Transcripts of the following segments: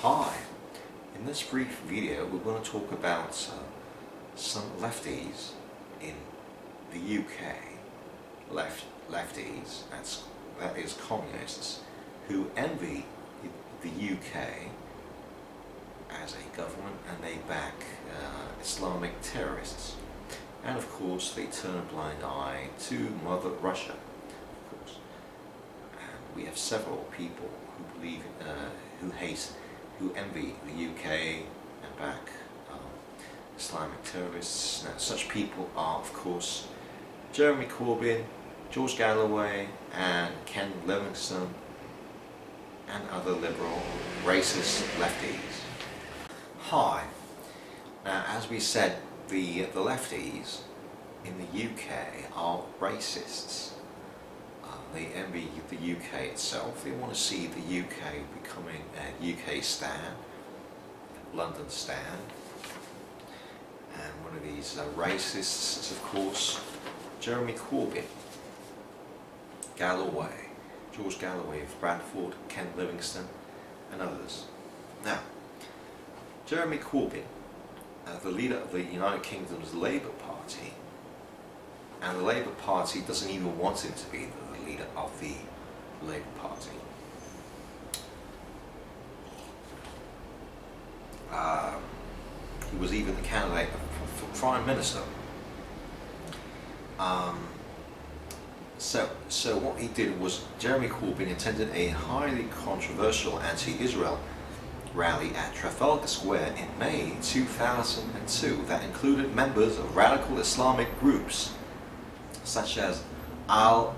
Hi, in this brief video we're going to talk about some lefties in the UK, lefties, that is communists, who envy the UK as a government and they back Islamic terrorists. And of course they turn a blind eye to Mother Russia, of course. And we have several people who believe, who envy the UK and back Islamic terrorists. Now, such people are, of course, Jeremy Corbyn, George Galloway-Ken Livingston, and other liberal, racist lefties. Hi. Now, as we said, the lefties in the UK are racists. They envy the UK itself. They want to see the UK becoming a UK stand, London stand. And one of these racists is, of course, Jeremy Corbyn, Galloway, George Galloway of Bradford, Ken Livingston, and others. Now, Jeremy Corbyn, the leader of the United Kingdom's Labour Party, and the Labour Party doesn't even want him to be the leader of the Labour Party. He was even the candidate for Prime Minister. So what he did was, Jeremy Corbyn attended a highly controversial anti-Israel rally at Trafalgar Square in May 2002 that included members of radical Islamic groups such as Al-Mukhayirun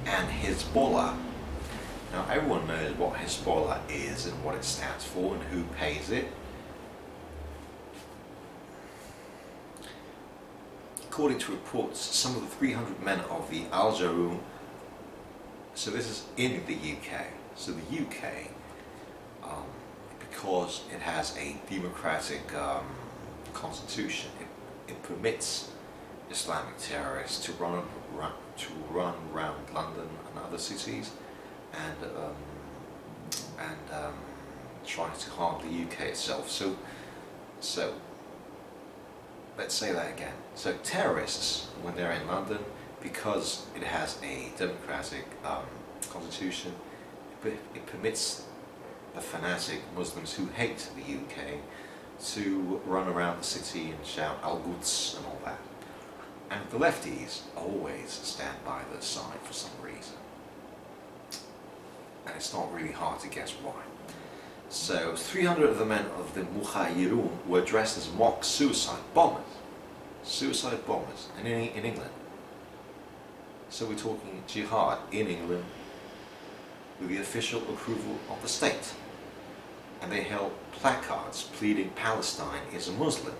and Hezbollah. Now everyone knows what Hezbollah is and what it stands for and who pays it. According to reports, some of the 300 men of the Al-Jarun, so this is in the UK, so the UK, because it has a democratic constitution, it permits Islamic terrorists to run around London and other cities and try to harm the UK itself. So let's say that again. So terrorists, when they're in London, because it has a democratic constitution, it permits the fanatic Muslims who hate the UK to run around the city and shout Al-Quds and all that. And the lefties always stand by their side for some reason. And it's not really hard to guess why. So 300 of the men of the Mukhayirun were dressed as mock suicide bombers. Suicide bombers in England. So we're talking jihad in England with the official approval of the state. And they held placards pleading Palestine is a Muslim.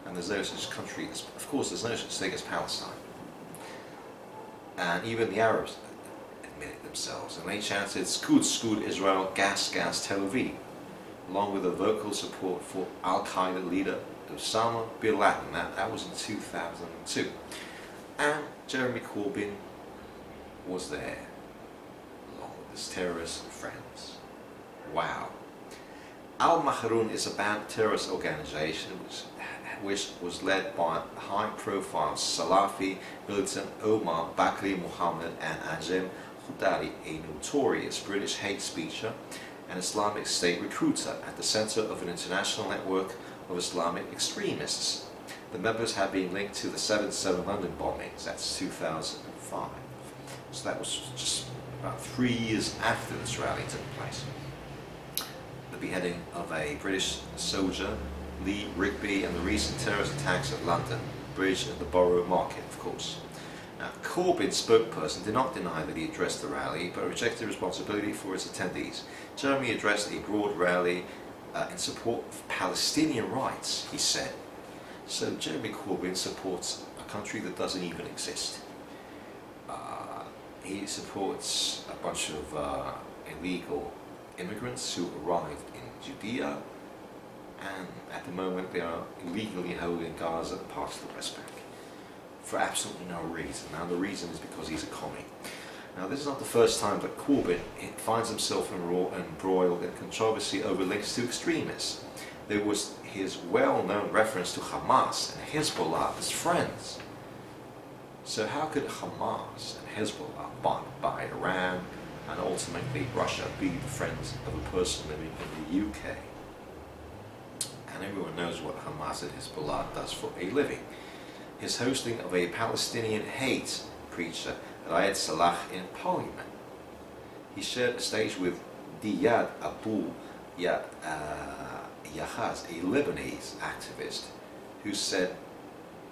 And there's no such country as, of course, there's no such thing as Palestine. And even the Arabs admitted themselves. And they chanted, "Skud, Skud, Israel, gas, gas, Tel Aviv," along with a vocal support for Al-Qaeda leader Osama bin Laden. That was in 2002. And Jeremy Corbyn was there, along with his terrorist friends. Wow. Al-Mahrun is a banned terrorist organization which was led by high-profile Salafi militant Omar Bakri Muhammad and Ajam Khudari, a notorious British hate speaker and Islamic State recruiter at the center of an international network of Islamic extremists. The members have been linked to the 7/7 London bombings, that's 2005. So that was just about 3 years after this rally took place. The beheading of a British soldier, Lee Rigby, and the recent terrorist attacks at London Bridge and the Borough Market, of course. Now, Corbyn's spokesperson did not deny that he addressed the rally, but rejected responsibility for its attendees. Jeremy addressed a broad rally in support of Palestinian rights, he said. So Jeremy Corbyn supports a country that doesn't even exist. He supports a bunch of illegal immigrants who arrived in Judea, and at the moment they are illegally held in Gaza and parts of the West Bank for absolutely no reason. Now the reason is because he's a commie. Now, this is not the first time that Corbyn finds himself embroiled in controversy over links to extremists. There was his well-known reference to Hamas and Hezbollah as friends. So how could Hamas and Hezbollah, backed by Iran and ultimately Russia, be the friends of a person living in the UK? And everyone knows what Hamas and Hezbollah does for a living. His hosting of a Palestinian hate preacher, Riyad Salah, in Parliament. He shared a stage with Diyad Abu Yahaz, a Lebanese activist, who said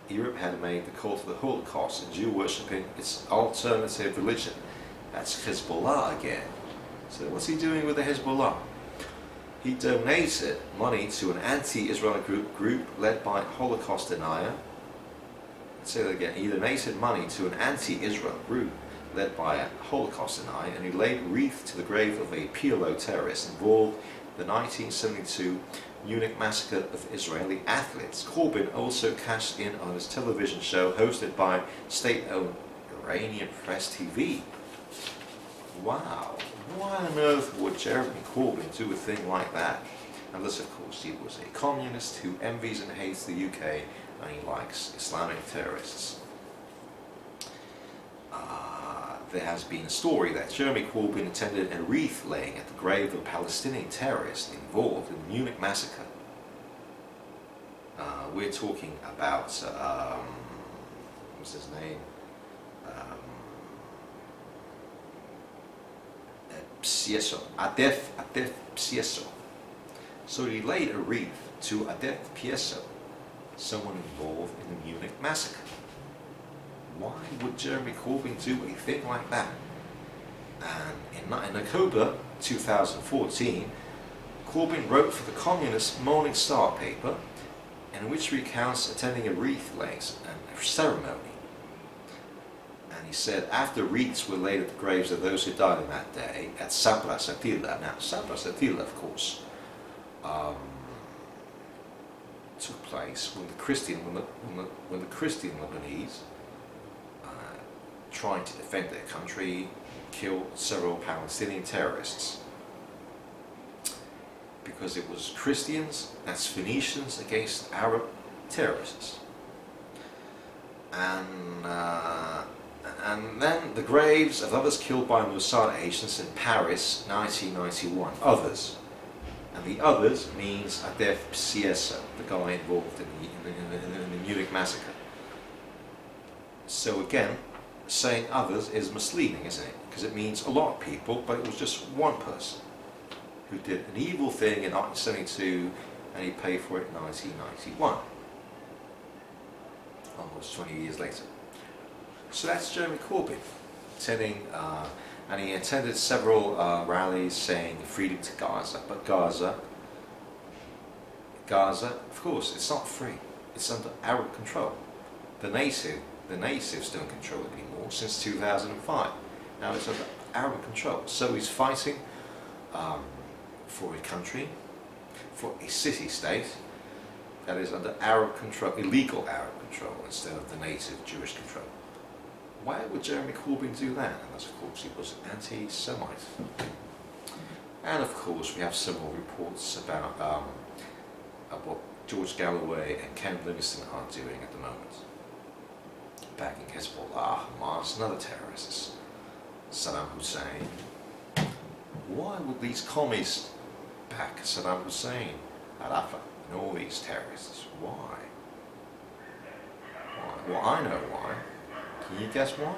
Europe had made the call to the Holocaust and Jew worshipping its alternative religion. That's Hezbollah again. So what's he doing with the Hezbollah? He donated money to an anti-Israeli group led by Holocaust denier. Let's say that again. He donated money to an anti-Israel group led by a Holocaust denier, and he laid a wreath to the grave of a PLO terrorist involved in the 1972 Munich massacre of Israeli athletes. Corbyn also cashed in on his television show hosted by state-owned Iranian Press TV. Wow, why on earth would Jeremy Corbyn do a thing like that? Unless, of course, he was a communist who envies and hates the UK and he likes Islamic terrorists. There has been a story that Jeremy Corbyn attended a wreath laying at the grave of a Palestinian terrorist involved in the Munich massacre. We're talking about, what's his name? Adef Psieso. So he laid a wreath to Adef Psieso, someone involved in the Munich massacre. Why would Jeremy Corbyn do a thing like that? And in October 2014, Corbyn wrote for the communist Morning Star paper, in which he recounts attending a wreath-laying ceremony. And he said, after wreaths were laid at the graves of those who died on that day at Sabra Satila. Now, Sabra Satila, of course, took place when the Christian Lebanese, trying to defend their country, killed several Palestinian terrorists. Because it was Christians, that's Phoenicians, against Arab terrorists. And then the graves of others killed by Mossad agents in Paris, 1991. Others. And the others means Adef Psieso, the guy involved in the Munich massacre. So again, saying others is misleading, isn't it? Because it means a lot of people, but it was just one person who did an evil thing in 1972 and he paid for it in 1991. Almost 20 years later. So that's Jeremy Corbyn attending, and he attended several rallies saying freedom to Gaza. But Gaza, of course, it's not free. It's under Arab control. The natives don't control it anymore since 2005. Now it's under Arab control. So he's fighting for a country, for a city-state that is under Arab control, illegal Arab control, instead of the native Jewish control. Why would Jeremy Corbyn do that? Unless, of course, he was an anti-Semite. And, of course, we have several reports about what George Galloway-Ken Livingston are doing at the moment. Backing Hezbollah, Hamas, and other terrorists. Saddam Hussein. Why would these commies back Saddam Hussein, Arafat, and all these terrorists? Why? Well, I know why. Can you guess why?